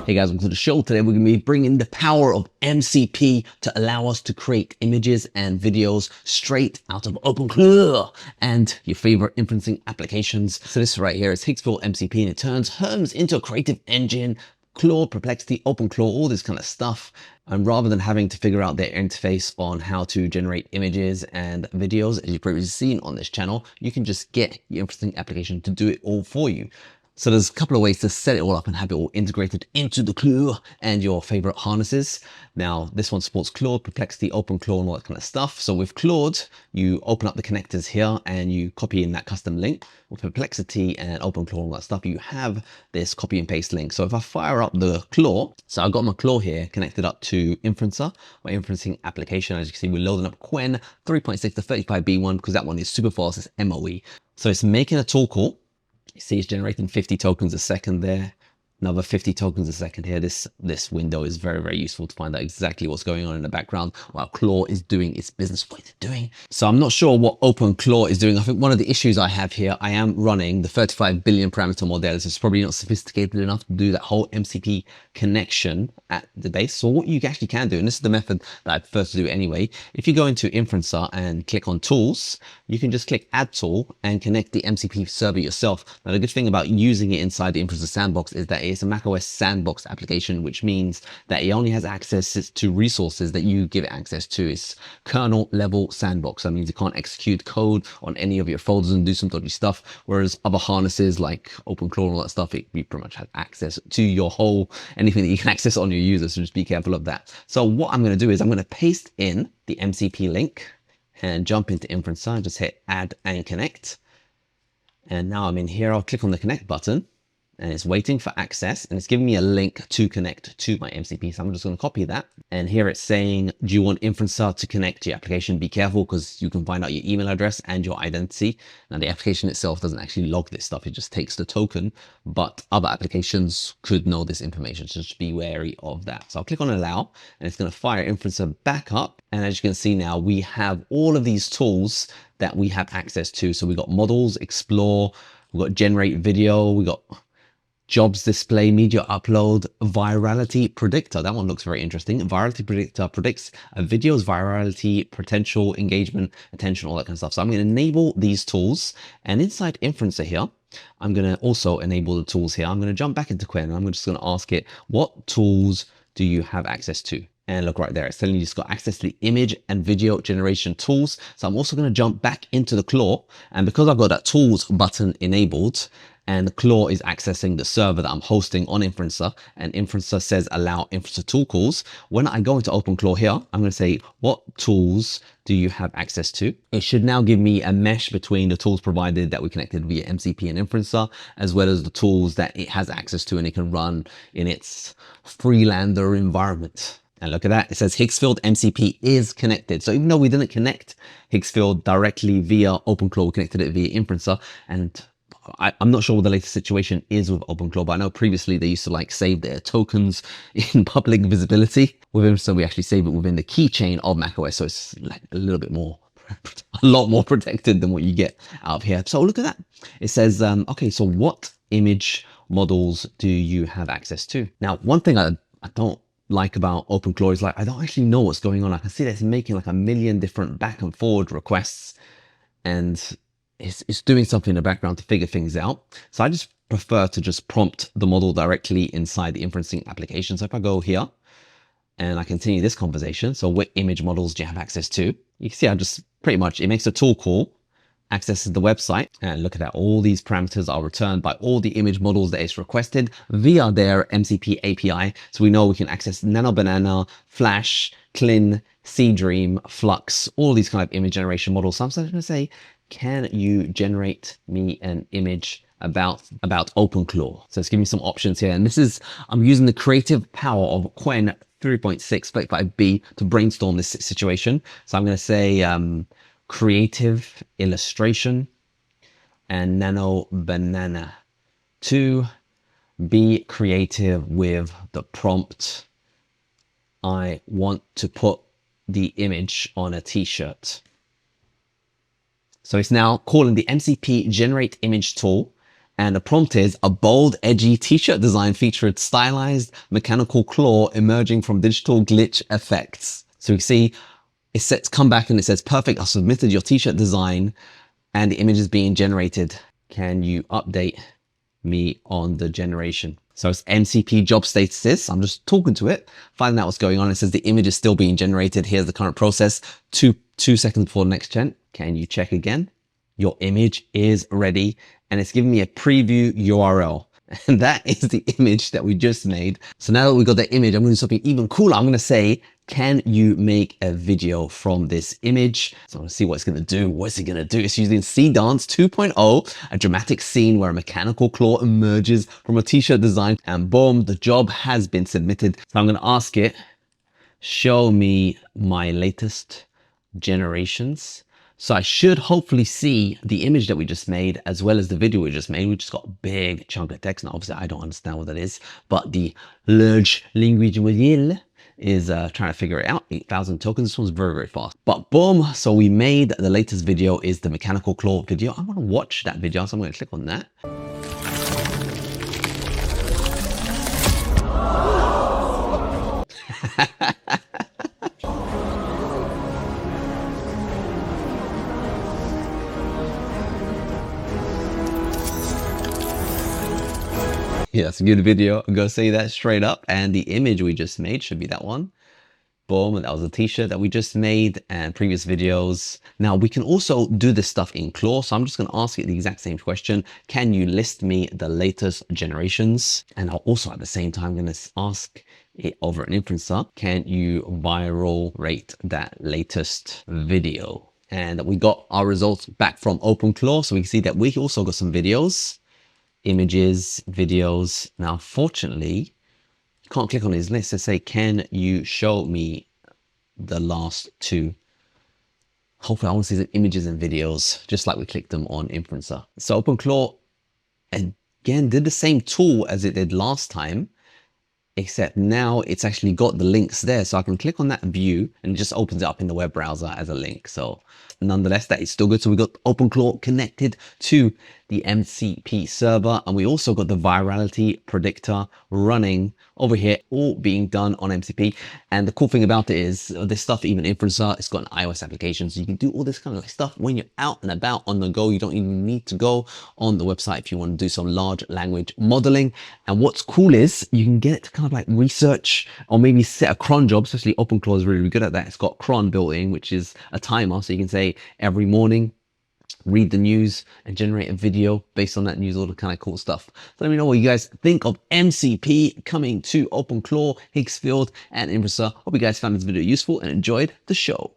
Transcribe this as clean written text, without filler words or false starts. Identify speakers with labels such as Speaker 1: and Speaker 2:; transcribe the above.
Speaker 1: Hey guys, welcome to the show. Today we're going to be bringing the power of MCP to allow us to create images and videos straight out of OpenClaw and your favorite inferencing applications. So this right here is Higgsfield MCP, and it turns Hermes into a creative engine, Claude, Perplexity, OpenClaw, all this kind of stuff. And rather than having to figure out their interface on how to generate images and videos, as you've previously seen on this channel, you can just get your inferencing application to do it all for you. So there's a couple of ways to set it all up and have it all integrated into the Claude and your favorite harnesses. Now, this one supports Claude, Perplexity, OpenClaw, and all that kind of stuff. So with Claude, you open up the connectors here and you copy in that custom link. With Perplexity and OpenClaw and all that stuff, you have this copy and paste link. So if I fire up the Claw, so I've got my Claw here connected up to Inferencer, my inferencing application. As you can see, we're loading up Qwen 3.6 to 35B1 because that one is super fast, it's MOE. So it's making a tool call. You see it's generating 50 tokens a second there, another 50 tokens a second here. This window is very, very useful to find out exactly what's going on in the background while Claw is doing its business, what it's doing. So I'm not sure what OpenClaw is doing. I think one of the issues I have here, I am running the 35 billion parameter model. It's probably not sophisticated enough to do that whole MCP connection at the base. So what you actually can do, and this is the method that I prefer to do anyway, if you go into Inferencer and click on Tools, you can just click Add Tool and connect the MCP server yourself. Now, the good thing about using it inside the Inferencer sandbox is that it's a macOS sandbox application, which means that it only has access to resources that you give it access to. It's kernel level sandbox. That means you can't execute code on any of your folders and do some dodgy stuff. Whereas other harnesses like OpenClaw and all that stuff, you pretty much have access to your whole, anything that you can access on your users. So just be careful of that. So what I'm going to do is I'm going to paste in the MCP link and jump into Inferencer and just hit add and connect. And now I'm in here, I'll click on the connect button and it's waiting for access and it's giving me a link to connect to my MCP. So I'm just going to copy that. And here it's saying, do you want Inferencer to connect to your application? Be careful because you can find out your email address and your identity. Now the application itself doesn't actually log this stuff. It just takes the token, but other applications could know this information. So just be wary of that. So I'll click on allow and it's going to fire Inferencer back up. And as you can see now, we have all of these tools that we have access to. So we got models, explore, we've got generate video, we got jobs display, media upload, virality predictor. That one looks very interesting. Virality predictor predicts a video's virality, potential engagement, attention, all that kind of stuff. So I'm going to enable these tools, and inside Inferencer here, I'm going to also enable the tools here. I'm going to jump back into Qwen and I'm just going to ask it, what tools do you have access to? And look right there, it's telling you it's got access to the image and video generation tools. So I'm also going to jump back into the Claw, and because I've got that tools button enabled, and the Claw is accessing the server that I'm hosting on Inferencer, and Inferencer says allow Inferencer tool calls. When I go into OpenClaw here, I'm going to say, what tools do you have access to? It should now give me a mesh between the tools provided that we connected via MCP and Inferencer, as well as the tools that it has access to and it can run in its Freelander environment. And look at that, it says Higgsfield MCP is connected. So even though we didn't connect Higgsfield directly via OpenClaw, we connected it via Inferencer. And I'm not sure what the latest situation is with OpenClaw, but I know previously they used to like save their tokens in public visibility. With Inferencer, we actually save it within the keychain of macOS. So it's like a little bit more, a lot more protected than what you get out of here. So look at that. It says, okay, so what image models do you have access to? Now, one thing I don't like about OpenClaw is like, I don't actually know what's going on. I can see that it's making like a million different back and forward requests and it's doing something in the background to figure things out. So I just prefer to just prompt the model directly inside the inferencing application. So if I go here and I continue this conversation, so what image models do you have access to? You can see I just pretty much, it makes a tool call, accesses the website, and look at that, all these parameters are returned by all the image models that it's requested via their MCP API. So we know we can access Nano Banana, Flash, Clin, Seedream, Flux, all these kind of image generation models. So I'm going to say, can you generate me an image about OpenClaw? So it's giving me some options here. And this is, I'm using the creative power of Qwen 3.6 35B to brainstorm this situation. So I'm going to say creative illustration and Nano Banana to be creative with the prompt. I want to put the image on a t-shirt. So it's now calling the MCP generate image tool And the prompt is a bold, edgy t-shirt design featured stylized mechanical claw emerging from digital glitch effects. So you see, it says, come back and it says, perfect, I submitted your t-shirt design and the image is being generated. Can you update me on the generation? So it's MCP job statuses. I'm just talking to it, finding out what's going on. It says the image is still being generated. Here's the current process. Two seconds before the next gen. Can you check again? Your image is ready. And it's giving me a preview URL. And that is the image that we just made. So now that we got the image, I'm going to do something even cooler. I'm going to say, can you make a video from this image? So I'm going to see what it's going to do. What's it going to do? It's using C Dance 2.0, a dramatic scene where a mechanical claw emerges from a t-shirt design, and boom, the job has been submitted. So I'm going to ask it, show me my latest generations. So I should hopefully see the image that we just made as well as the video we just made. We just got a big chunk of text. Now, obviously, I don't understand what that is, but the large language model is trying to figure it out. 8,000 tokens. This one's very, very fast. But boom, so we made the latest video is the mechanical claw video. I want to watch that video, so I'm going to click on that. Yeah, it's a good video. I'm going to say that straight up. And the image we just made should be that one. Boom. And that was a t-shirt that we just made and previous videos. Now we can also do this stuff in Claw. So I'm just going to ask it the exact same question. Can you list me the latest generations? And I'll also at the same time going to ask it over an inferencer. Can you viral rate that latest video? And we got our results back from OpenClaw. So we can see that we also got some videos. Images, videos. Now, fortunately, you can't click on his list to say, can you show me the last two? Hopefully, I want to see the images and videos, just like we clicked them on Inferencer. So OpenClaw, again, did the same tool as it did last time, except now it's actually got the links there. So I can click on that view and it just opens it up in the web browser as a link. So nonetheless, that is still good. So we got OpenClaw connected to the MCP server, and we also got the virality predictor running over here, all being done on MCP. And the cool thing about it is this stuff, even Inferencer, it's got an iOS application. So you can do all this kind of stuff when you're out and about on the go. You don't even need to go on the website if you want to do some large language modeling. And what's cool is you can get it to kind of like research or maybe set a cron job, especially OpenClaw is really, really good at that. It's got cron built in, which is a timer. So you can say every morning, read the news and generate a video based on that news, all the kind of cool stuff. So let me know what you guys think of MCP coming to OpenClaw, Higgsfield, and Inversa. Hope you guys found this video useful and enjoyed the show.